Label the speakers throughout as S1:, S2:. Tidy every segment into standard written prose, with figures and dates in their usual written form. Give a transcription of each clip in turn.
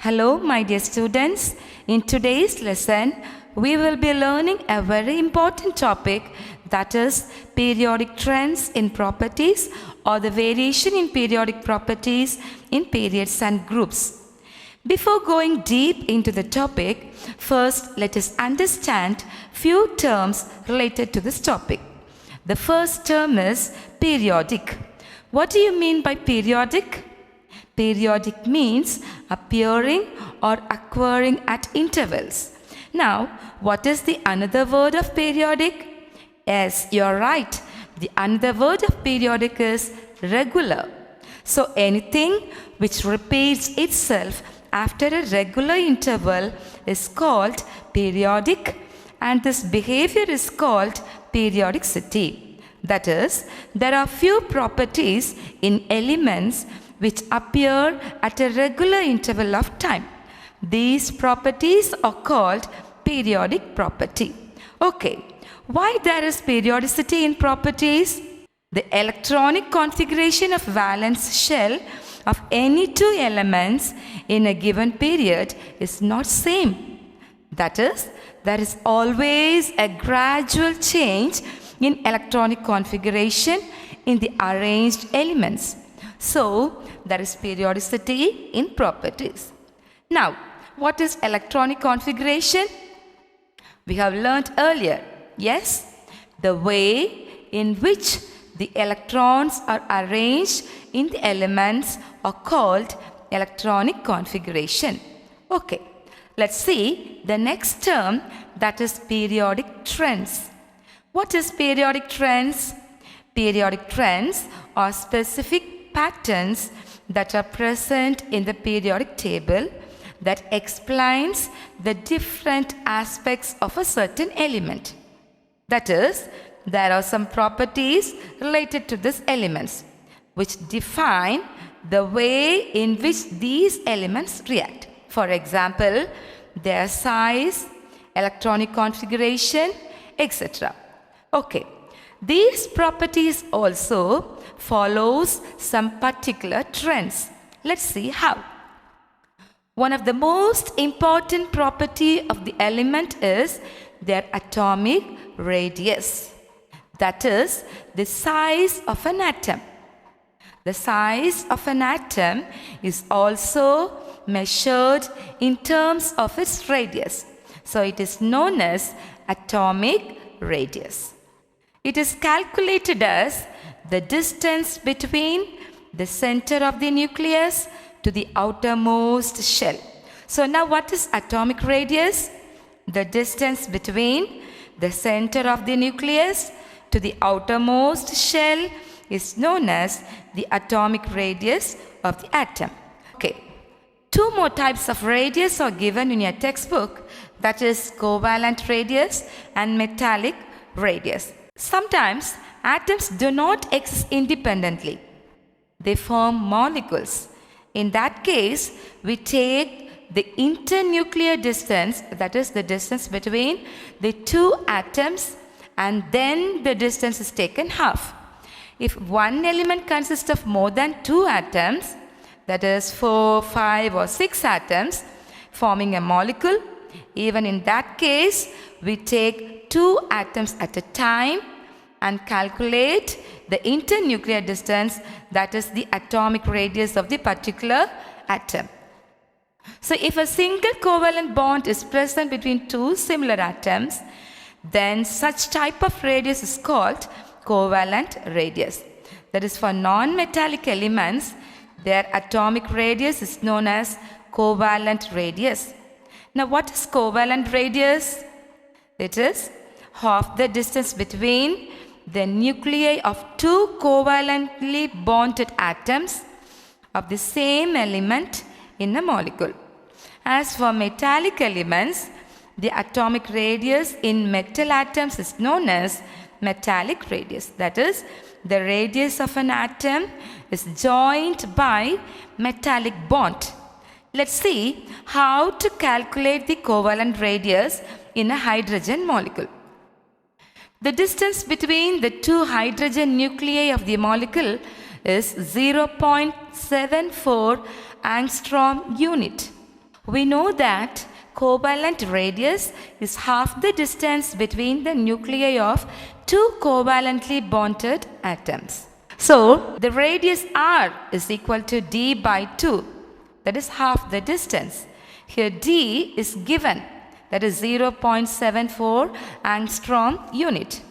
S1: Hello, my dear students. In today's lesson, we will be learning a very important topic, that is periodic trends in properties or the variation in periodic properties in periods and groups. Before going deep into the topic, first let us understand few terms related to this topic. The first term is periodic. What do you mean by periodic? Periodic means appearing or occurring at intervals. Now, what is the another word of periodic? Yes, you're right. The another word of periodic is regular. So, anything which repeats itself after a regular interval is called periodic, and this behavior is called periodicity. That is, there are few properties in elements which appear at a regular interval of time. These properties are called periodic property. Okay, why there is periodicity in properties? The electronic configuration of valence shell of any two elements in a given period is not same. That is, there is always a gradual change in electronic configuration in the arranged elements. So, there is periodicity in properties. Now, what is electronic configuration? We have learnt earlier, yes? The way in which the electrons are arranged in the elements are called electronic configuration. Okay, let's see the next term, that is periodic trends. What is periodic trends? Periodic trends are specific patterns that are present in the periodic table that explains the different aspects of a certain element. That is, there are some properties related to these elements which define the way in which these elements react. For example, their size, electronic configuration, etc. Okay. These properties also follows some particular trends. Let's see how. One of the most important property of the element is their atomic radius. That is the size of an atom. The size of an atom is also measured in terms of its radius. So it is known as atomic radius. It is calculated as the distance between the center of the nucleus to the outermost shell. So now what is atomic radius? The distance between the center of the nucleus to the outermost shell is known as the atomic radius of the atom. Okay. Two more types of radius are given in your textbook, that is covalent radius and metallic radius. Sometimes atoms do not exist independently. They form molecules. In that case, we take the internuclear distance, that is the distance between the two atoms, and then the distance is taken half. If one element consists of more than two atoms, that is 4, 5 or 6 atoms forming a molecule, even in that case, we take 2 atoms at a time and calculate the internuclear distance, that is the atomic radius of the particular atom. So if a single covalent bond is present between two similar atoms, then such type of radius is called covalent radius. That is, for non-metallic elements, their atomic radius is known as covalent radius. Now what is covalent radius? It is half the distance between the nuclei of two covalently bonded atoms of the same element in a molecule. As for metallic elements, the atomic radius in metal atoms is known as metallic radius. That is, the radius of an atom is joined by metallic bond. Let's see how to calculate the covalent radius in a hydrogen molecule. The distance between the two hydrogen nuclei of the molecule is 0.74 angstrom unit. We know that covalent radius is half the distance between the nuclei of two covalently bonded atoms. So, the radius r is equal to d by 2, that is half the distance. Here d is given, that is 0.74 angstrom unit.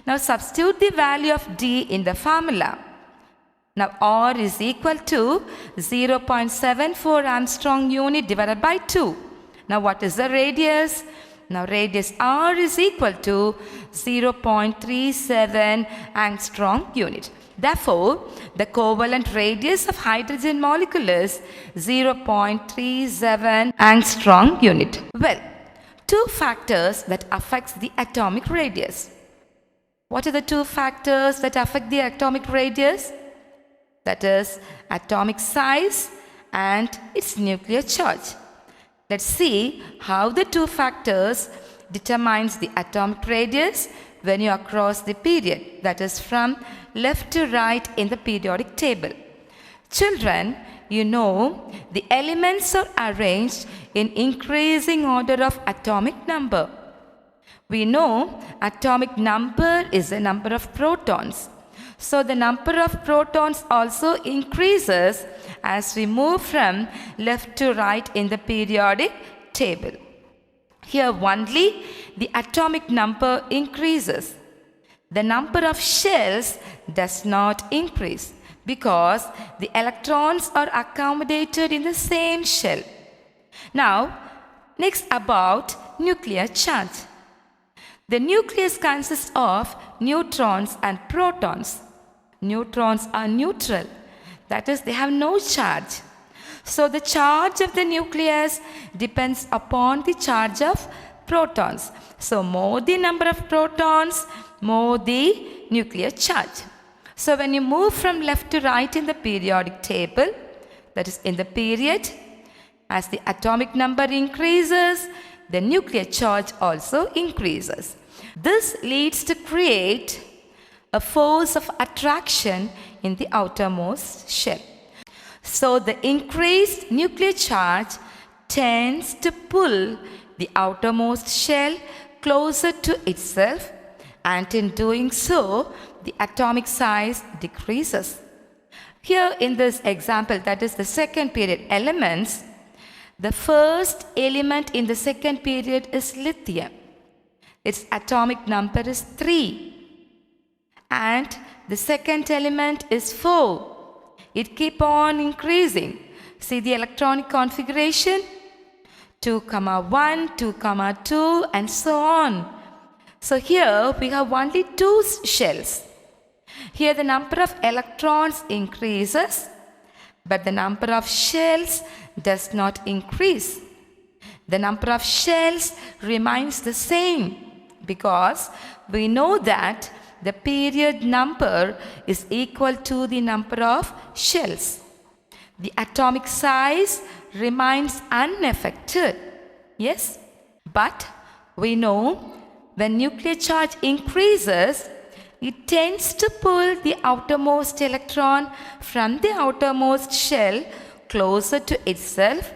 S1: Now substitute the value of d in the formula. Now r is equal to 0.74 angstrom unit divided by 2. Now what is the radius? Now radius r is equal to 0.37 angstrom unit. Therefore, the covalent radius of hydrogen molecule is 0.37 angstrom unit. Well, two factors that affect the atomic radius. What are the two factors that affect the atomic radius? That is atomic size and its nuclear charge. Let's see how the two factors determines the atomic radius when you are across the period, that is from left to right in the periodic table. Children, you know the elements are arranged in increasing order of atomic number. We know atomic number is the number of protons. So the number of protons also increases as we move from left to right in the periodic table. Here only the atomic number increases. The number of shells does not increase because the electrons are accommodated in the same shell. Now, next about nuclear charge. The nucleus consists of neutrons and protons. Neutrons are neutral, that is, they have no charge. So the charge of the nucleus depends upon the charge of protons. So more the number of protons, more the nuclear charge. So when you move from left to right in the periodic table, that is in the period, as the atomic number increases, the nuclear charge also increases. This leads to create a force of attraction in the outermost shell. So the increased nuclear charge tends to pull the outermost shell closer to itself, and in doing so, the atomic size decreases. Here in this example, that is the second period elements, the first element in the second period is lithium. Its atomic number is 3. And the second element is 4. It keeps on increasing. See the electronic configuration? 2, 1, 2, 2, and so on. So here we have only 2 shells. Here the number of electrons increases, but the number of shells does not increase. The number of shells remains the same because we know that the period number is equal to the number of shells. The atomic size remains unaffected. Yes? But we know when nuclear charge increases, it tends to pull the outermost electron from the outermost shell closer to itself,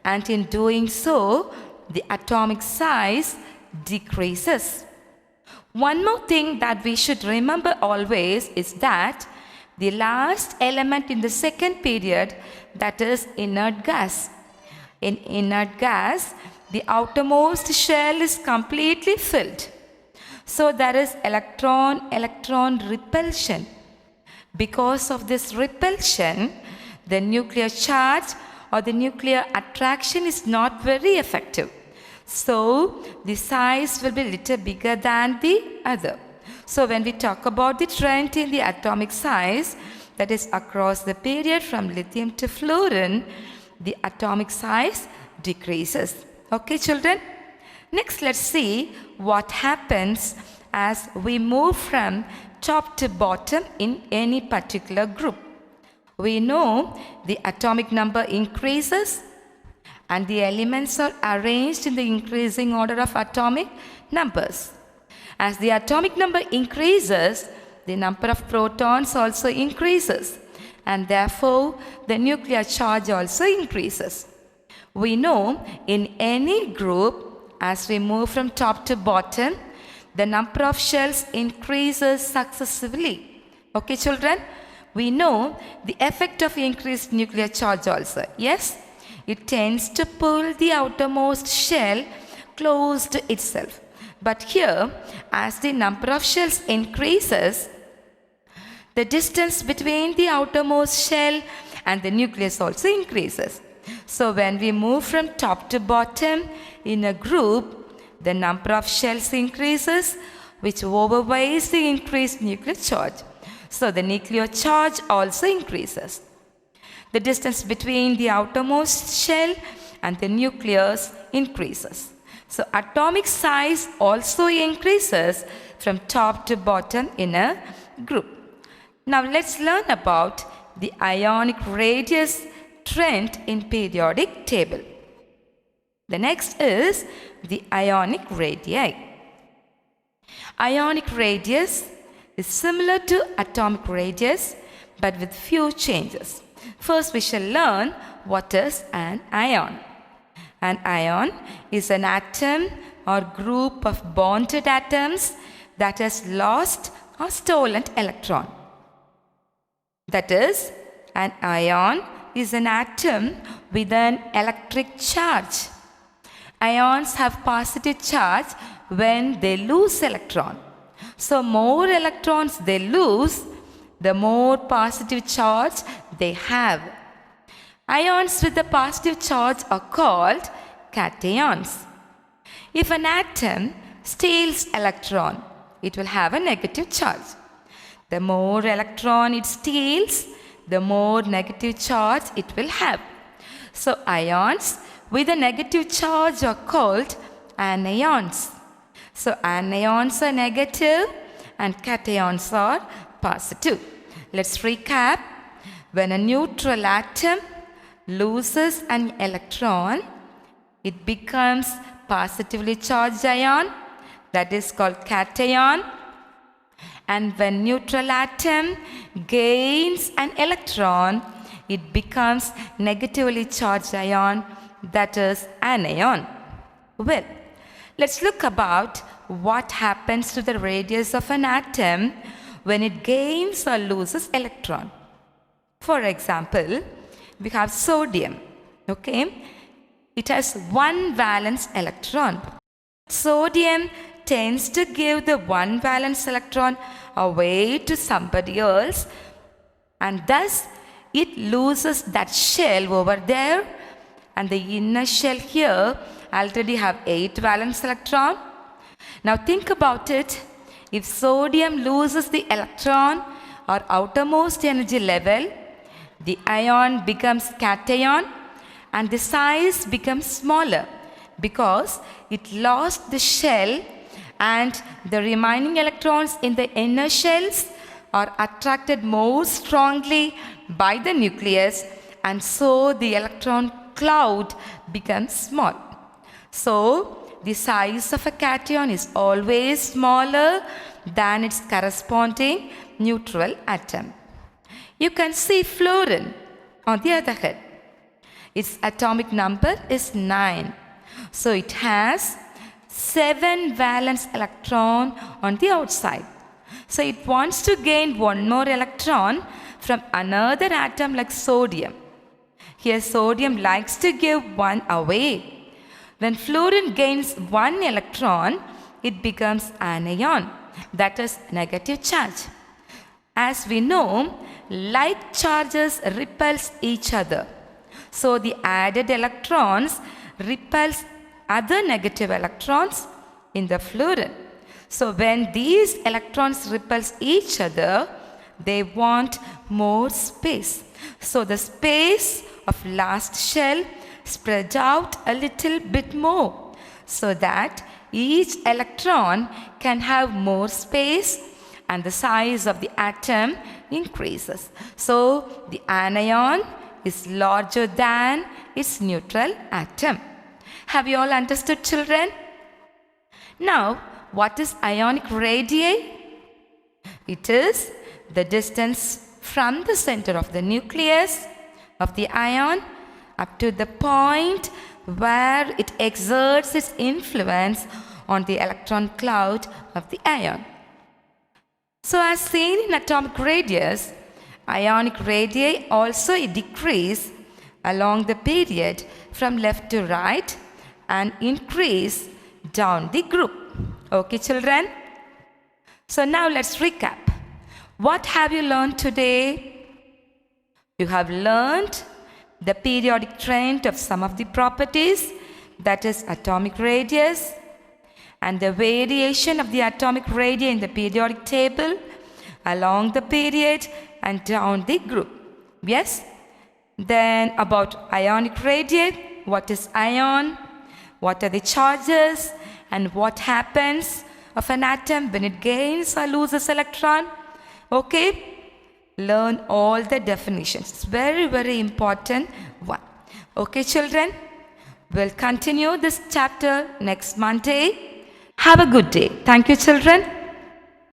S1: and in doing so, the atomic size decreases. One more thing that we should remember always is that the last element in the second period, that is inert gas. In inert gas, the outermost shell is completely filled. So there is electron repulsion. Because of this repulsion, the nuclear charge or the nuclear attraction is not very effective. So the size will be a little bigger than the other. So when we talk about the trend in the atomic size, that is across the period from lithium to fluorine, the atomic size decreases. Okay, children? Next, let's see what happens as we move from top to bottom in any particular group. We know the atomic number increases and the elements are arranged in the increasing order of atomic numbers. As the atomic number increases, the number of protons also increases, and therefore the nuclear charge also increases. We know in any group, as we move from top to bottom, the number of shells increases successively. Okay, children? We know the effect of increased nuclear charge also. Yes? It tends to pull the outermost shell close to itself. But here, as the number of shells increases, the distance between the outermost shell and the nucleus also increases. So when we move from top to bottom in a group, the number of shells increases, which overweighs the increased nuclear charge. So the nuclear charge also increases. The distance between the outermost shell and the nucleus increases. So atomic size also increases from top to bottom in a group. Now let's learn about the ionic radius trend in periodic table. The next is the ionic radii. Ionic radius is similar to atomic radius but with few changes. First we shall learn what is an ion. An ion is an atom or group of bonded atoms that has lost or stolen electron. That is, an ion is an atom with an electric charge. Ions have positive charge when they lose electron. So more electrons they lose, the more positive charge they have. Ions with a positive charge are called cations. If an atom steals electron, it will have a negative charge. The more electron it steals, the more negative charge it will have. So ions with a negative charge are called anions. So anions are negative and cations are positive. Let's recap. When a neutral atom loses an electron, it becomes positively charged ion, that is called cation. And when neutral atom gains an electron, it becomes negatively charged ion, that is anion. Well, let's look about what happens to the radius of an atom when it gains or loses electron. For example, we have sodium. Okay, it has one valence electron. Sodium tends to give the one valence electron away to somebody else, and thus it loses that shell over there, and the inner shell here already have 8 valence electron. Now think about it. If sodium loses the electron or outermost energy level, the ion becomes cation and the size becomes smaller because it lost the shell, and the remaining electrons in the inner shells are attracted more strongly by the nucleus, and so the electron cloud becomes small. So the size of a cation is always smaller than its corresponding neutral atom. You can see fluorine on the other hand. Its atomic number is 9. So it has 7 valence electron on the outside. So it wants to gain one more electron from another atom like sodium. Here sodium likes to give one away. When fluorine gains one electron, it becomes anion, that is negative charge. As we know, like charges repels each other. So the added electrons repels other negative electrons in the fluorine. So when these electrons repels each other, they want more space. So the space of last shell spreads out a little bit more so that each electron can have more space and the size of the atom increases. So the anion is larger than its neutral atom. Have you all understood, children? Now, what is ionic radii? It is the distance from the center of the nucleus of the ion up to the point where it exerts its influence on the electron cloud of the ion. So as seen in atomic radius, ionic radii also decrease along the period from left to right and increase down the group. Okay, children? So now let's recap. What have you learned today? You have learned the periodic trend of some of the properties, that is atomic radius, and the variation of the atomic radii in the periodic table along the period and down the group. Yes? Then about ionic radii, what is ion, what are the charges, and what happens of an atom when it gains or loses electron. Okay? Learn all the definitions. It's very, very important one. Okay, children? We'll continue this chapter next Monday. Have a good day. Thank you, children.